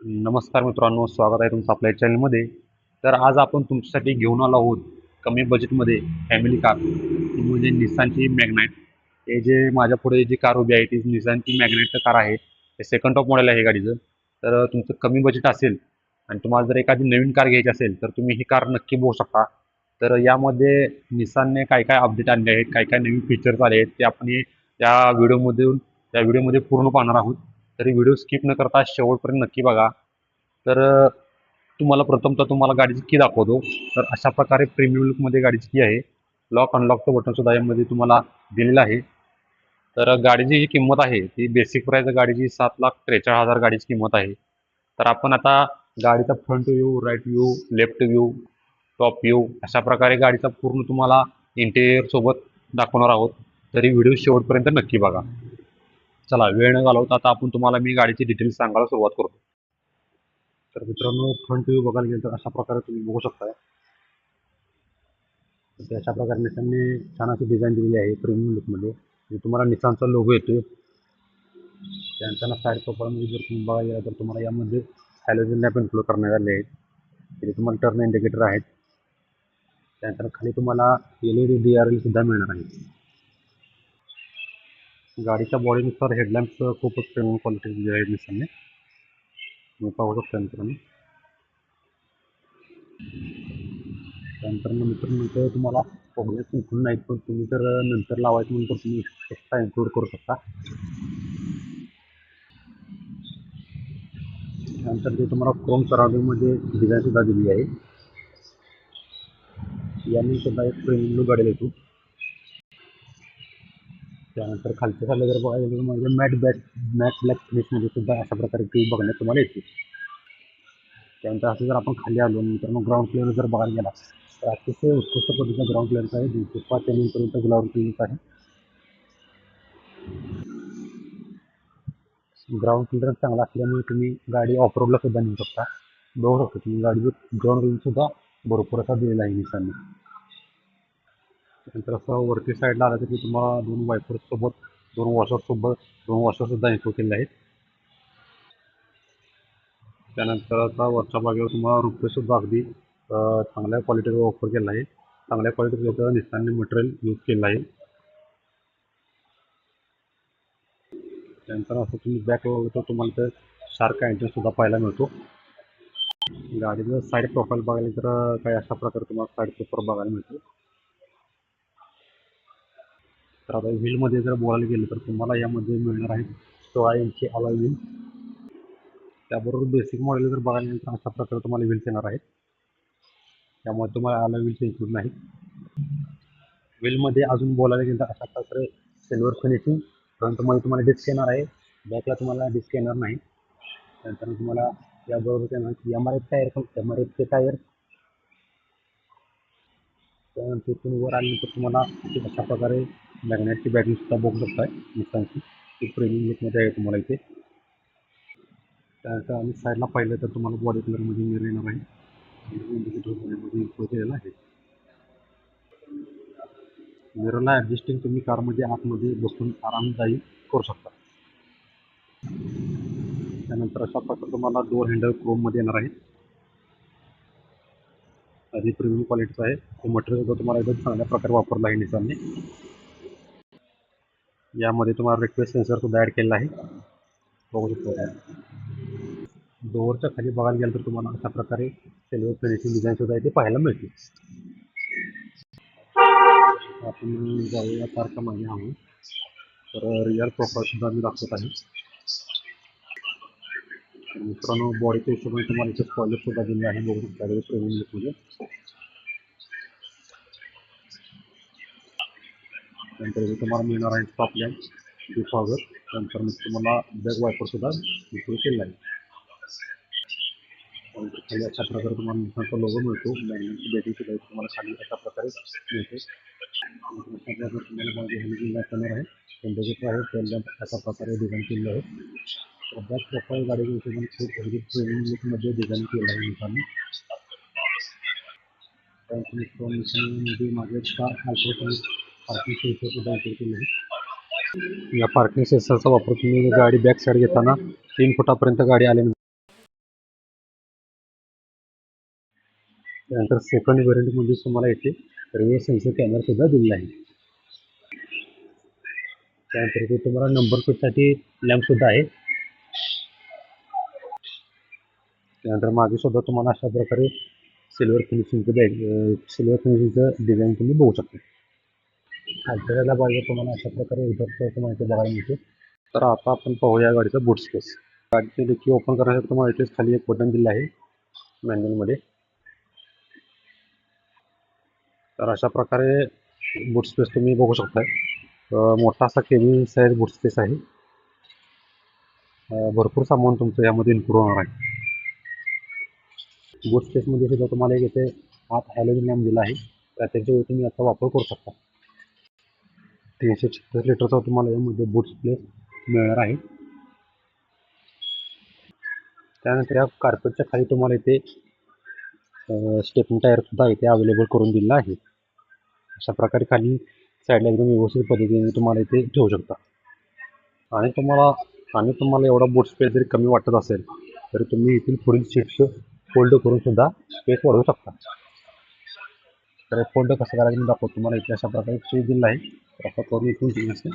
नमस्कार मित्रांनो, स्वागत आहे तुमचं आपल्या चॅनलमध्ये. तर आज आपण तुमच्यासाठी घेऊन आलो आहोत कमी बजेटमध्ये फॅमिली कार, ती म्हणजे निसानची मॅग्नाइट. हे जे माझ्या पुढे जी कार उभी आहे ती निसानची मॅग्नाइट कार आहे. हे सेकंड टॉप मॉडेल आहे गाडीचं. तर तुमचं कमी बजेट असेल आणि तुम्हाला जर एखादी नवीन कार घ्यायची असेल तर तुम्ही ही कार नक्की बघू शकता. तर यामध्ये निसानने काय काय अपडेट आणले आहेत, काय काय नवीन फीचर्स आले आहेत ते आपण त्या व्हिडिओमध्ये पूर्ण पाहणार आहोत. तरी व्हिडिओ स्किप न करता शेवटपर्यंत नक्की बघा. तर तुम्हाला गाडीची की दाखवतो. तर अशा प्रकारे प्रीमियम लुकमध्ये गाडीची की आहे. लॉक अनलॉकचं बटन सुद्धा यामध्ये तुम्हाला दिलेलं आहे. तर गाडीची जी किंमत आहे ती बेसिक प्राइस गाडीची 7,43,000 गाडीची किंमत आहे. तर आपण आता गाडीचा front view, right view, left view, top view अशा प्रकारे गाडीचा पूर्ण तुम्हाला इंटेरियर सोबत दाखवणार आहोत. तरी व्हिडिओ शेवटपर्यंत नक्की बघा. चला वेळ न घालवता आता आपण तुम्हाला मी गाडीची डिटेल्स सांगायला सुरुवात करतो. तर मित्रांनो, फ्रंट व्ह्यू बघायला गेलं तर अशा प्रकारे तुम्ही बघू शकता. तर अशा प्रकारे निसानने छान अशी डिझाईन दिलेली आहे प्रीमियम लुकमध्ये. आणि तुम्हाला निसानचा लोगो येतोय. त्यानंतर साईड प्रोफाईलमध्ये जर तुम्ही बघायला गेला तर तुम्हाला यामध्ये हॅलोजन लॅम्प इन्क्लूड करण्यात आले आहेत. तिथे तुम्हाला टर्न इंडिकेटर आहेत. त्यानंतर खाली तुम्हाला LED DRL सुद्धा मिळणार आहे. गाडीच्या बॉडीनुसार हेडलॅम्प्स खूपच प्रीमियम क्वालिटी दिली आहे निसानने. तुम्ही पाहू शकता मित्रांनो. त्यानंतर मित्रांनो तुम्हाला फॉगलेस इन्क्लूड नाहीत, पण तुम्ही जर नंतर लावायचं म्हणून तर तुम्ही एक्स्ट्रा इन्क्लूड करू शकता. त्यानंतर ते तुम्हाला क्रोम सराउंडिंगमध्ये डिझाईन सुद्धा दिली आहे. याने सुद्धा एक प्रीमियम लुक गाडीला येतो. त्यानंतर खालच्या साईडला जर बघायला गेलं तर म्हणजे मॅट ब्लॅक फिनिशमध्ये सुद्धा अशा प्रकारे टी बघण्यात तुम्हाला येते. त्यानंतर असं जर आपण खाली आलो मित्रांनो, ग्राउंड क्लिअर जर बघायला गेला तर अतिशय उत्कृष्ट पद्धतीचा ग्राउंड क्लिअरचा आहे. 205 mm पर्यंत ग्राउंड क्लिअर आहे. ग्राउंड क्लिअरन्स चांगला असल्यामुळे तुम्ही गाडी ऑफरोडला सुद्धा नेऊ शकता. बघू शकता तुम्ही गाडीचं ग्राउंड क्लिअरन्स सुद्धा भरपूर असा दिलेला आहे निसानने. त्यानंतर असं वरती साईडला आलं तर तुम्हाला दोन वॉशर सुद्धा इन्क्लूड केलेले आहेत. त्यानंतर आता वरच्या भागावर तुम्हाला रुपये सुद्धा अगदी चांगल्या क्वालिटीचा ऑफर केला आहे. चांगल्या क्वालिटीचं निसानने मटेरियल यूज केलं आहे. त्यानंतर असं तुम्ही बॅक वगैरे तर तुम्हाला तर शार्क अँटेन सुद्धा पाहायला मिळतो. गाडीचं साईड प्रोफाईल बघायला तर काही अशा प्रकारे तुम्हाला साईड प्रोफाईल बघायला मिळतो. तर आता व्हीलमध्ये जर बोलायला गेलं तर तुम्हाला यामध्ये मिळणार आहे 16 इंची अलॉय व्हील. त्याबरोबर बेसिक मॉडेल जर बघायला गेलं तर अशा प्रकारे तुम्हाला व्हील्स येणार आहेत. त्यामुळे तुम्हाला अलॉय व्हील्स इन्क्लूड नाही. व्हीलमध्ये अजून बोलायला गेलं तर अशा प्रकारे सिल्वर फिनिशिंग. फ्रंटमध्ये तुम्हाला डिस्क येणार आहे, बॅकला तुम्हाला डिस्क येणार नाही. त्यानंतर तुम्हाला याबरोबर MRF टायर. त्यानंतर इथून वर आल्यानंतर तुम्हाला अशा प्रकारे मॅग्नेटची बॅटरी सुद्धा बघू शकताय निसानची. ती प्रीमियम लुकमध्ये आहे तुम्हाला इथे. त्यानंतर आम्ही साईडला पाहिलं तर तुम्हाला बॉडी कलरमध्ये मिरर येणार आहे. इंडिकेटर इन्क्लूड केलेला आहे. मिररला ॲडजस्टिंग तुम्ही कारमध्ये आतमध्ये बसून आरामदायी करू शकता. त्यानंतर अशा प्रकारे तुम्हाला डोअर हँडल क्रोममध्ये येणार आहे. आधी प्रीमियम क्वालिटीचं आहे. ते मटेरियल सुद्धा तुम्हाला एकदम चांगल्या प्रकारे वापरलं आहे निसानने. यामध्ये तुम्हाला रिक्वेस्ट सेन्सर सुद्धा ॲड केलेला आहे. बघू शकता. डोअरच्या खाली बघायला गेलं तर तुम्हाला अशा प्रकारे सिल्वर फिनिशिंग डिझाईन सुद्धा इथे पाहायला मिळते. आपण जाऊया कारच्या मागे आहोत. तर रिअर प्रोफाईल सुद्धा मी दाखवत आहे. मित्रांनो, बॉडीच्या हिशोबाने तुम्हाला इथे स्पॉइलर सुद्धा दिले आहे. बघू शकता प्रीमियम लुकमध्ये. त्यानंतर तुम्हाला मिळणार आहे टॉप लॅम्प, डिफॉगर. त्यानंतर मग तुम्हाला बॅक वायपर सुद्धा इन्क्लूड केलेला आहे. खाली अशा प्रकारे तुम्हाला निसानचा लोगो मिळतो. मॅग्नेटची बॅटरी सुद्धा तुम्हाला खाली अशा प्रकारे मिळते. तुम्हाला माझे हेलिंग लॅम्प आहे, इंडिकेटर आहे, टेल लॅम्प अशा प्रकारे डिझाईन केलेलं आहे. बॅक प्रोफाईल गाडीच्या हिशोबाने खूप अगदी प्रीमियम लुकमध्ये डिझाईन केलं आहे निसानने. त्यानंतर माझे कार पार्किंग सेन्सर सुद्धा इन्क्लूड केले आहे. या पार्किंग सेन्सरचा वापर तुम्ही गाडी बॅक साईड घेताना 3 फुटापर्यंत गाडी आल्यानंतर त्यानंतर सेकंड व्हेरियंटमध्ये तुम्हाला इथे रिव्हर्स सेन्सर कॅमेरा सुद्धा दिलेला आहे. त्यानंतर इथे तुम्हाला नंबर प्लेटसाठी लॅम्प सुद्धा आहे. त्यानंतर मागे सुद्धा तुम्हाला अशा प्रकारे सिल्वर फिनिशिंगचं डिझाईन तुम्ही बघू शकता. खालच्या बाजूला तुम्हाला अशा प्रकारे उदरचं माहिती बघायला मिळते. तर आता आपण पाहूया गाडीचा बूट स्पेस. गाडीची डिक्की ओपन करण्यासाठी तुम्हाला इथेच खाली एक बटन दिलं आहे मॅन्युअलमध्ये. तर अशा प्रकारे बूट स्पेस तुम्ही बघू शकताय. मोठा असा केबिन साईज बूट स्पेस आहे. भरपूर सामान तुमचं यामध्ये इन्क्लूड होणार आहे. बूट स्पेसमध्ये सुद्धा तुम्हाला एक इथे आत हॅलोजन लॅम्प दिला आहे. त्याच्या वेळी तुम्ही याचा वापर करू शकता. 336 लिटरचा तुम्हाला यामध्ये बूट स्पेस मिळणार आहे. त्यानंतर या कार्पेटच्या खाली तुम्हाला इथे स्टेपनी टायर सुद्धा इथे अवेलेबल करून दिलेला आहे. अशा प्रकारे खाली साईडला एकदम व्यवस्थित पद्धतीने तुम्हाला इथे ठेवू शकता. आणि तुम्हाला एवढा बूट स्पेस जरी कमी वाटत असेल तरी तुम्ही इथून पुढील सीट्स फोल्ड करून सुद्धा स्पेस वाढवू शकता. तर फोल्ड कसं करायचं मी दाखवतो तुम्हाला. इथे अशा प्रकारे स्पेस दिला आहे. तर असं करून इथून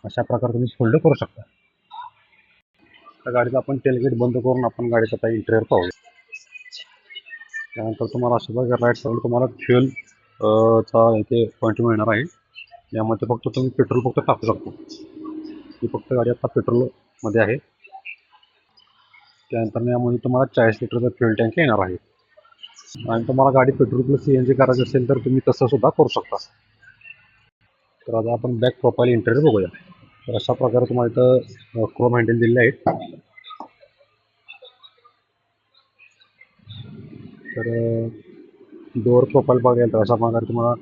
अशा प्रकारे तुम्ही फोल्ड करू शकता. त्या गाडीचा आपण टेलगेट बंद करून आपण गाडीचा काही इंटेरियर पाहू. त्यानंतर तुम्हाला अशा प्रकारे राईट साईड तुम्हाला फ्युल चा इथे पॉईंट मिळणार आहे. यामध्ये फक्त तुम्ही पेट्रोल फक्त टाकू शकता. ही फक्त गाडी आता पेट्रोलमध्ये आहे. त्यानंतर यामध्ये तुम्हाला 40 लिटरचा फ्युल टँक येणार आहे. आणि तुम्हाला गाडी पेट्रोल प्लस CNG करायची असेल तर तुम्ही तसं सुद्धा करू शकता. तर आता आपण बॅक प्रोफाइल इंटेरियर बघूया. तर अशा प्रकारे तुम्हाला इथं क्रोम हँडल दिलेले आहेत. तर डोअर प्रोफाईल बघायला तर अशा प्रकारे तुम्हाला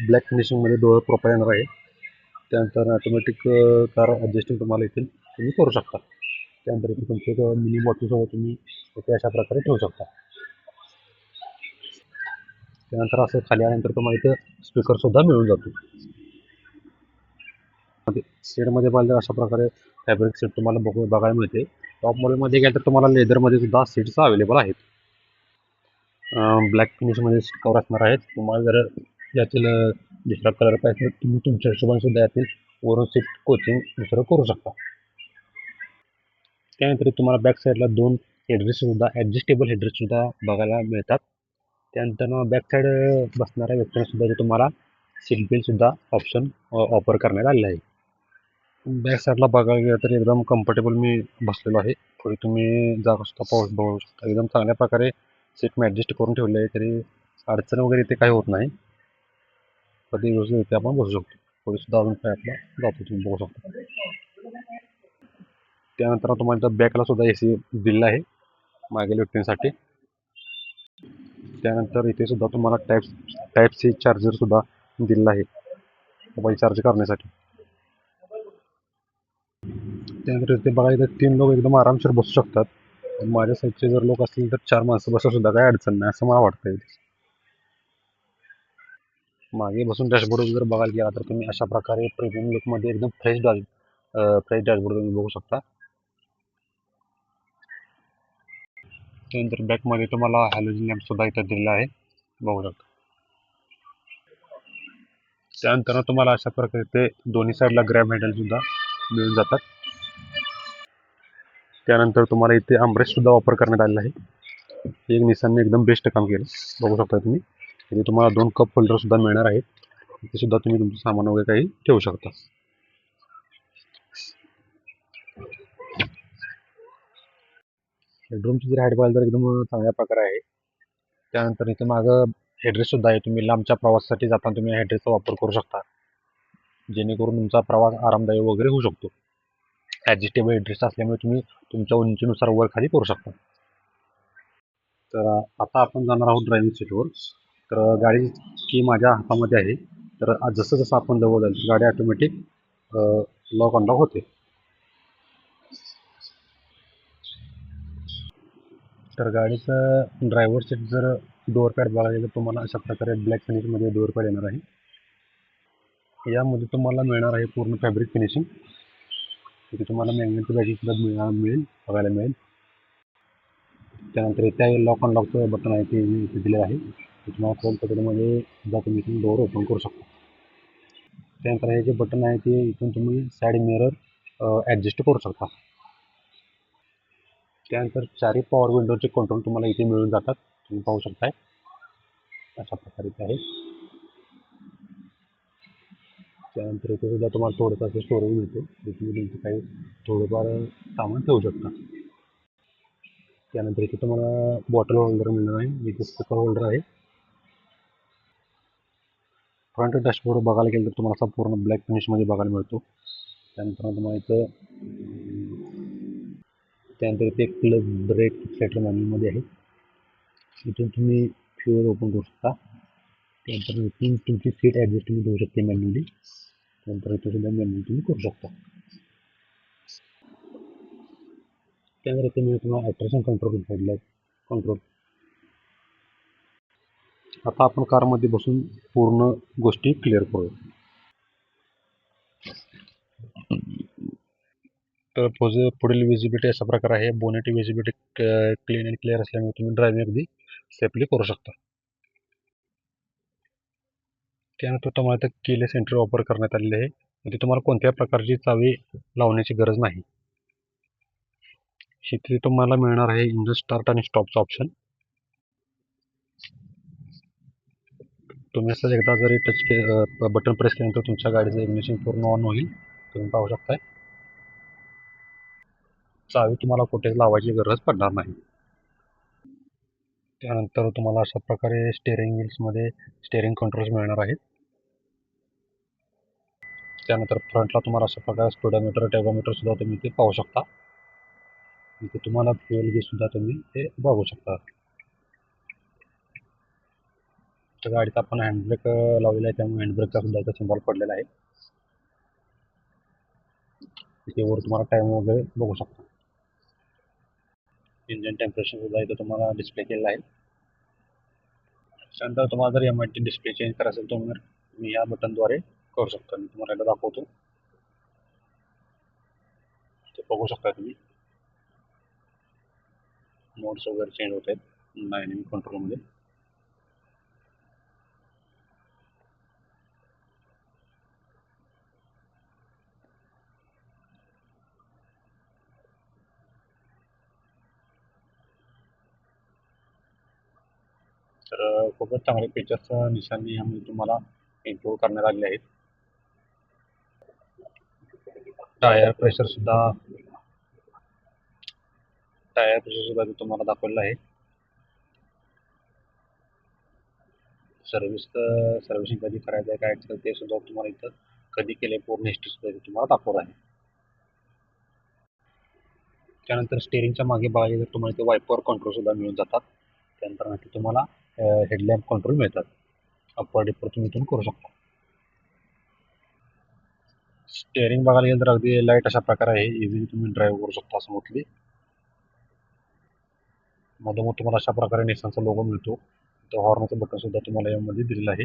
ब्लॅक फिनिशिंगमध्ये डोअर प्रोफाईल येणार आहे. त्यानंतर ऑटोमॅटिक कार ॲडजस्टिंग तुम्हाला इथे तुम्ही करू शकता. त्यानंतर इथे तुमचे मिनी बॉटलसह तुम्ही इथे अशा प्रकारे ठेवू शकता. त्यानंतर असं खाली आल्यानंतर तुम्हाला इथं स्पीकरसुद्धा मिळून जातो. सीटमध्ये पाहिजे अशा प्रकारे फॅब्रिक सीट तुम्हाला बघायला मिळते. टॉप मॉडेलमध्ये गेलं तर तुम्हाला लेदरमध्ये सुद्धा सीट्स अवेलेबल आहेत. ब्लॅक फिनिशमध्ये सीट कवर असणार आहेत. तुम्हाला जर यातील दुसरा कलर पाहिजे तर तुम्ही तुमच्या हिशोबाने सुद्धा यातील वरून सीट कोचिंग दुसरं करू शकता. त्यानंतर तुम्हाला बॅक साईडला 2 हेडरेस्ट सुद्धा ॲडजस्टेबल हेडरेस्ट सुद्धा बघायला मिळतात. त्यानंतर बॅक साईड बसणाऱ्या व्यक्तींना सुद्धा तुम्हाला सीट बेल्ट सुद्धा ऑप्शन ऑफर करण्यात आलेला आहे. बॅक साईडला बघायला गेलं तर एकदम कम्फर्टेबल मी बसलेलो आहे. थोडी तुम्ही जागा सुद्धा बघू शकता. एकदम चांगल्या प्रकारे सीट मी ॲडजस्ट करून ठेवली आहे. तरी अडचण वगैरे इथे काही होत नाही. कधी व्यवस्थित इथे आपण बसू शकतो. थोडी सुद्धा अजून काय आपला जातो तुम्ही बघू शकता. त्यानंतर तुम्हाला इथं बॅकला सुद्धा AC दिलेला आहे मागील व्यक्तींसाठी. त्यानंतर इथे सुद्धा तुम्हाला टाईप C चार्जर सुद्धा दिलेला आहे मोबाईल चार्ज करण्यासाठी. त्यानंतर इथे बघा इथे 3 लोक एकदम आरामशीर बसू शकतात. माझ्या साईडचे जर लोक असतील तर 4 माणसं बसू सुद्धा काही अडचण नाही असं मला वाटतंय. मागे बसून डॅशबोर्ड जर बघायला गेला तर तुम्ही अशा प्रकारे प्रीमियम लुकमध्ये एकदम फ्रेश डॅशबोर्ड तुम्ही बघू शकता. त्यानंतर बॅकमध्ये तुम्हाला हॅलोजन लॅम्प सुद्धा इथं दिलेला आहे बघू शकता. त्यानंतर तुम्हाला अशा प्रकारे ते दोन्ही साईडला ग्रॅब हँडल सुद्धा मिळून जातात. त्यानंतर तुम्हाला इथे आर्मरेस्ट सुद्धा वापर करण्यात आलेला आहे. एक निसानने एकदम बेस्ट काम केलं बघू शकता तुम्ही. इथे तुम्हाला 2 कप होल्डर सुद्धा मिळणार आहेत. इथे सुद्धा तुम्ही तुमचं सामान वगैरे काही ठेवू शकता. बेडरूमची जर हाईट पाहिली तर एकदम चांगल्या प्रकारे आहे. त्यानंतर इथे मागं हेडरेस्ट सुद्धा आहे. तुम्ही लांबच्या प्रवासासाठी जाताना तुम्ही हेडरेस्टचा वापर करू शकता. जेणेकरून तुमचा प्रवास आरामदायी वगैरे होऊ शकतो. ॲडजस्टेबल हेडरेस्ट असल्यामुळे तुम्ही तुमच्या उंचीनुसार वर खाली करू शकता. तर आता आपण जाणार आहोत ड्रायव्हिंग सीटवर. तर गाडी की माझ्या हातामध्ये आहे. तर जसं जसं आपण जवळ जाईल गाडी ऑटोमॅटिक लॉक अनलॉक होते. तर गाडीचं ड्रायव्हर सीट जर डोअर पॅड बघायला गेलं तर तुम्हाला अशा प्रकारे ब्लॅक फिनिशमध्ये डोअर पॅड येणार आहे. यामध्ये तुम्हाला मिळणार आहे पूर्ण फॅब्रिक फिनिशिंग. तिथे तुम्हाला मॅग्नेटची बॅगिंग सुद्धा मिळेल बघायला मिळेल. त्यानंतर इथे लॉक अनलॉकचं बटन आहे ते इथे दिलेलं आहे. ते तुम्हाला फ्रंट पकडमध्ये सुद्धा तुम्ही इथून डोअर ओपन करू शकता. त्यानंतर हे जे बटन आहे ते इथून तुम्ही साईड मिरर ॲडजस्ट करू शकता. त्यानंतर चारही पॉवर विंडोचे कंट्रोल तुम्हाला इथे मिळून जातात. तुम्ही पाहू शकताय अशा प्रकारे इथे आहे. त्यानंतर इथे सुद्धा तुम्हाला थोडंसं असं स्टोरेज मिळते. तुम्ही तुमचं काही थोडंफार सामान ठेवू शकता. त्यानंतर इथे तुम्हाला बॉटल होल्डर मिळणार आहे. इथे स्पीकर होल्डर आहे. फ्रंट डॅशबोर्ड बघायला गेलं तर तुम्हाला असा पूर्ण ब्लॅक फिनिशमध्ये बघायला मिळतो. त्यानंतर तुम्हाला इथं इथे क्लब ब्रेक एक्सेलेटर मॅन्युअलमध्ये आहे. इथून तुम्ही फ्युअल ओपन करू शकता. त्यानंतर इथून तुमची सीट ॲडजस्टमेंट होऊ शकते मॅन्युअली. त्यानंतर इथे सुद्धा मॅन्युअली तुम्ही करू शकता. त्यानंतर इथे मी तुम्हाला ॲट्रॅक्शन कंट्रोल हेडलाईट कंट्रोल. आता आपण कारमध्ये बसून पूर्ण गोष्टी क्लिअर करू. तर पुढील विजिबिलिटी अशा प्रकारे आहे. Bonnet visibility clean and clear असल्यामुळे तुम्ही ड्रायव्हिंग अगदी सेफली करू शकता. त्यानंतर तुम्हाला इथं कीलेस एंट्री वापर करण्यात आलेली आहे. इथे तुम्हाला कोणत्याही प्रकारची चावी लावण्याची गरज नाही. इथे तुम्हाला मिळणार आहे इंजन स्टार्ट आणि स्टॉपचं ऑप्शन. तुम्ही असं एकदा जरी बटन प्रेस केल्यानंतर तुमच्या गाडीचं इग्निशन पूर्ण ऑन होईल. तुम्ही पाहू शकताय. चावी तुम्हाला कुठेच लावायची गरज पडणार नाही. त्यानंतर तुम्हाला अशा प्रकारे स्टेअरिंग व्हील्समध्ये स्टेअरिंग कंट्रोल्स मिळणार आहेत. त्यानंतर फ्रंटला तुम्हाला अशा प्रकारे स्पीडोमीटर टॅगोमीटर सुद्धा तुम्ही इथे पाहू शकता. इथे तुम्हाला फ्युएल गेज सुद्धा तुम्ही ते बघू शकता. तर गाडीत आपण हँडब्रेक लावलेला आहे, त्यामुळे हँडब्रेकचा सुद्धा इथे सिम्बॉल पडलेला आहे. इथे वर तुम्हाला टाइम वगैरे बघू शकता. इंजन टेम्परेचर सुद्धा इथे तुम्हाला डिस्प्ले केलेला आहे. त्यानंतर तुम्हाला जर MIT डिस्प्ले चेंज करायचं असेल तर तुम्ही या बटनद्वारे करू शकता. मी तुम्हाला एकदा दाखवतो. ते बघू शकता तुम्ही मोड्स वगैरे चेंज होत आहेत डायनेमिक कंट्रोलमध्ये. तर खूपच चांगले फीचर्स निशांनी यामध्ये तुम्हाला इम्प्रूव्ह करण्यात आलेले आहेत. टायर प्रेशर सुद्धा तुम्हाला दाखवलेलं आहे. सर्व्हिसिंग कधी करायचं आहे काय असेल ते सुद्धा तुम्हाला इथं कधी केले पूर्ण हिस्ट्री सुद्धा इथे तुम्हाला दाखवत आहे. त्यानंतर स्टेअरिंगच्या मागे बघायला तर तुम्हाला इथे वायपर कंट्रोल सुद्धा मिळून जातात. त्यानंतर तुम्हाला हेडलॅम्प कंट्रोल मिळतात. अप्पर डिपर तुम्ही इथून करू शकता. स्टेअरिंग बघायला गेलं तर अगदी लाईट अशा प्रकारे आहे. इझिली तुम्ही ड्राईव्ह करू शकता स्मूथली. मधोमध तुम्हाला अशा प्रकारे निसानचा लोगो मिळतो. तो हॉर्नचं बटन सुद्धा तुम्हाला यामध्ये दिलेलं आहे.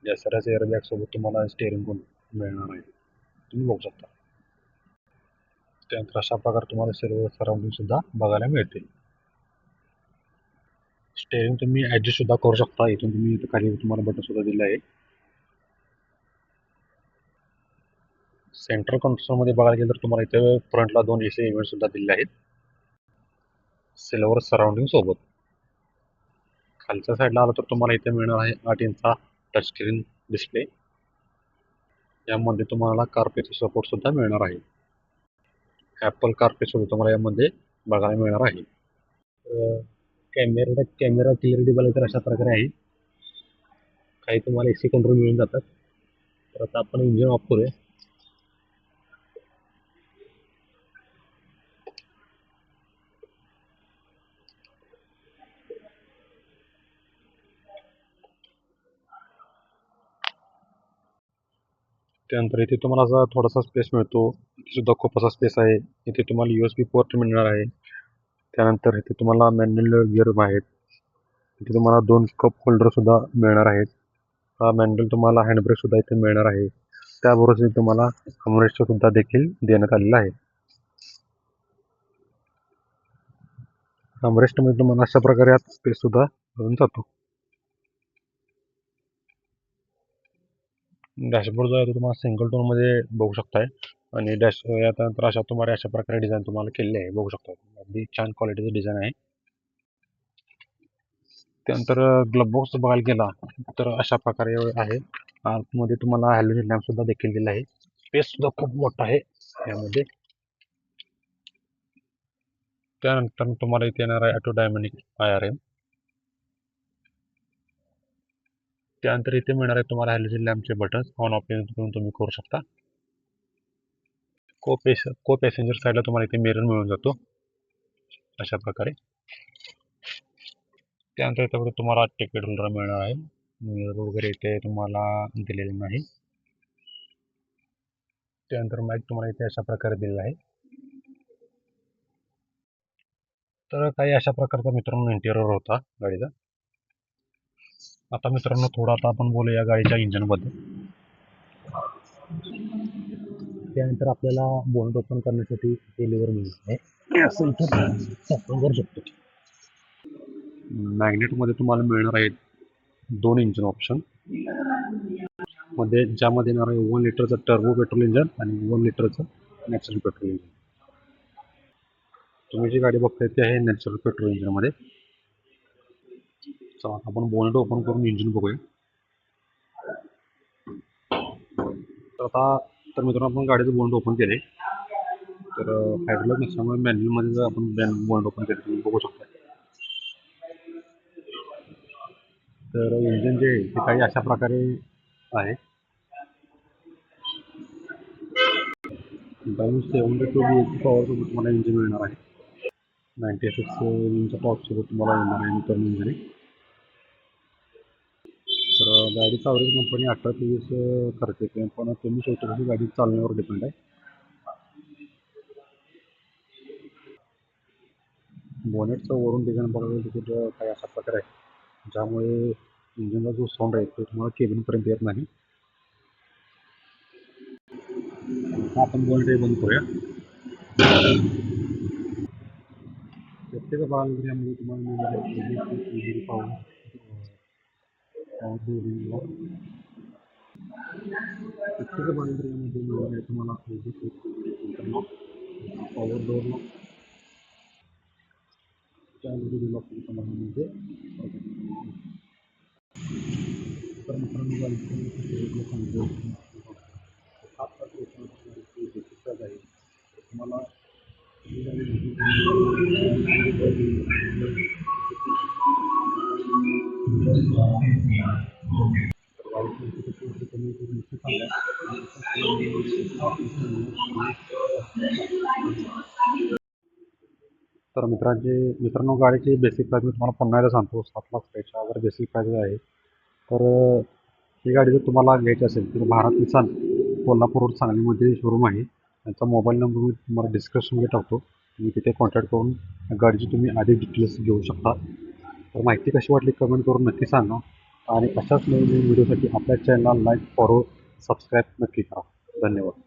या सर्व एअरबॅग सोबत तुम्हाला स्टेअरिंग मिळणार आहे. तुम्ही बघू शकता. त्यानंतर अशा प्रकारे तुम्हाला सर्व सराउंडिंग सुद्धा बघायला मिळते. स्टेअरिंग तुम्ही ॲडजस्ट सुद्धा करू शकता. इथून तुम्ही इथं खाली तुम्हाला बटन सुद्धा दिलं आहे. सेंट्रल कन्सोलमध्ये बघायला गेलं तर तुम्हाला इथे फ्रंटला 2 AC इव्हेंट सुद्धा दिले आहेत सिल्वर सराउंडिंग सोबत. खालच्या साईडला आलं तर तुम्हाला इथे मिळणार आहे 8 इंचचा टच स्क्रीन डिस्प्ले. यामध्ये तुम्हाला कारप्लेचा सपोर्ट सुद्धा मिळणार आहे. ॲपल कारप्ले सुद्धा तुम्हाला यामध्ये बघायला मिळणार आहे. कॅमेरा क्लिअरिटी बघायला तर अशा प्रकारे आहे. काही तुम्हाला AC कंट्रोल मिळून जातात. तर आता आपण इंजिन ऑफ करूया. त्यानंतर इथे तुम्हाला असा थोडासा स्पेस मिळतो. इथे सुद्धा खूप असा स्पेस आहे. इथे तुम्हाला USB पोर्ट मिळणार आहे. त्यानंतर इथे तुम्हाला मॅन्युअल गिअर आहेत. इथे तुम्हाला 2 कप होल्डर सुद्धा मिळणार आहेत. हा मॅन्युअल तुम्हाला हँडब्रेक सुद्धा इथे मिळणार आहे. त्याबरोबर तुम्हाला आर्मरेस्ट सुद्धा देखील देण्यात आलेला आहे. आर्मरेस्टमध्ये तुम्हाला अशा प्रकारे आत स्पेस सुद्धा मिळून जातो. डॅशबोर्ड जो आहे तो तुम्हाला सिंगल टोनमध्ये बघू शकताय आणि यानंतर अशा प्रकारे डिझाईन तुम्हाला केलेली आहे, बघू शकता. अगदी छान क्वालिटीचं डिझाईन आहे. त्यानंतर ग्लब बॉक्स बघायला गेला तर अशा प्रकारे आहे. आतमध्ये तुम्हाला हॅलोजन लॅम्प सुद्धा देखील दिला आहे. स्पेस सुद्धा खूप मोठा आहे यामध्ये. त्यानंतर तुम्हाला इथे येणार आहे ऑटो डायमॅनिक IRM. त्यानंतर इथे मिळणार आहे तुम्हाला हॅलोजन लॅम्पचे बटन ऑन ऑफ करून तुम्ही करू शकता. को पॅसेंजर साईडला तुम्हाला इथे मिरर मिळून जातो अशा प्रकारे. त्यानंतर इथे तुम्हाला तिकीट होल्डर मिळणार आहे. मिरर वगैरे इथे तुम्हाला दिलेले नाही. त्यानंतर माईक तुम्हाला इथे अशा प्रकारे दिलेला आहे. तर काही अशा प्रकारचा मित्रांनो इंटेरियर होता गाडीचा. आता मित्रांनो आता आपण बोलूया गाडीच्या इंजनबद्दल. त्यानंतर आपल्याला बोनट ओपन करण्यासाठी हे लिव्हर मिळणार आहे, असं इथं आपण करू शकतो. मॅग्नेटमध्ये तुम्हाला मिळणार आहेत 2 इंजिन ऑप्शन मध्ये, ज्यामध्ये येणार आहे 1 लिटरचं टर्बो पेट्रोल इंजन आणि 1 लिटरचं नॅचरल पेट्रोल इंजन. तुम्ही जी गाडी बघताय ती आहे नॅचरल पेट्रोल इंजिनमध्ये. चला आपण बोनट ओपन करून इंजिन बघूया. तर मित्रांनो आपण गाडीचं बोनट ओपन केले. तर हायड्रोलिक नसल्यामुळे मॅन्युअलमध्ये जर आपण बोनट ओपन केले तुम्ही बघू शकता. तर इंजिन जे आहे ते काही अशा प्रकारे आहे. 702 BHP पॉवरसोबत तुम्हाला इंजिन मिळणार आहे. 96 इंच टॉपसोबत तुम्हाला येणार आहे इंटर्न इंजिन. तर गाडीचा ॲव्हरेज कंपनी 18 ते 20 करते, पण तुम्ही शेवटी गाडी चालण्यावर डिपेंड आहे. बोनेटचं वरून डिझाईन बघायला तिथे काही अशा प्रकारे आहे, ज्यामुळे इंजिनचा जो साऊंड आहे तो तुम्हाला केबिनपर्यंत येत नाही. आपण बोनेट बंद करूया. प्रत्येक बाळामध्ये तुम्हाला पॉवर प्रत्येक बाळामध्ये मिळणार आहे तुम्हाला पॉवर डोर लॉक. त्यामध्ये लॉक म्हणजे तर मित्रांनो तुम्हाला तर मित्रांनो गाडीची बेसिक प्राईस मी तुम्हाला पुन्हा एकदा सांगतो. 7 लाख त्याच्यावर बेसिक प्राईस आहे. तर ही गाडी जर तुम्हाला घ्यायची असेल तर भारत निसान कोल्हापूर रोड सांगलीमध्ये शोरूम आहे. त्यांचा मोबाईल नंबर मी तुम्हाला डिस्क्रिप्शनमध्ये टाकतो. तुम्ही तिथे कॉन्टॅक्ट करून गाडीची तुम्ही अधिक डिटेल्स घेऊ शकता. तर माहिती कशी वाटली कमेंट करून नक्की सांगा आणि अशाच नवीन व्हिडिओसाठी आपल्या चॅनलला लाईक, फॉलो, सबस्क्राईब नक्की करा. धन्यवाद.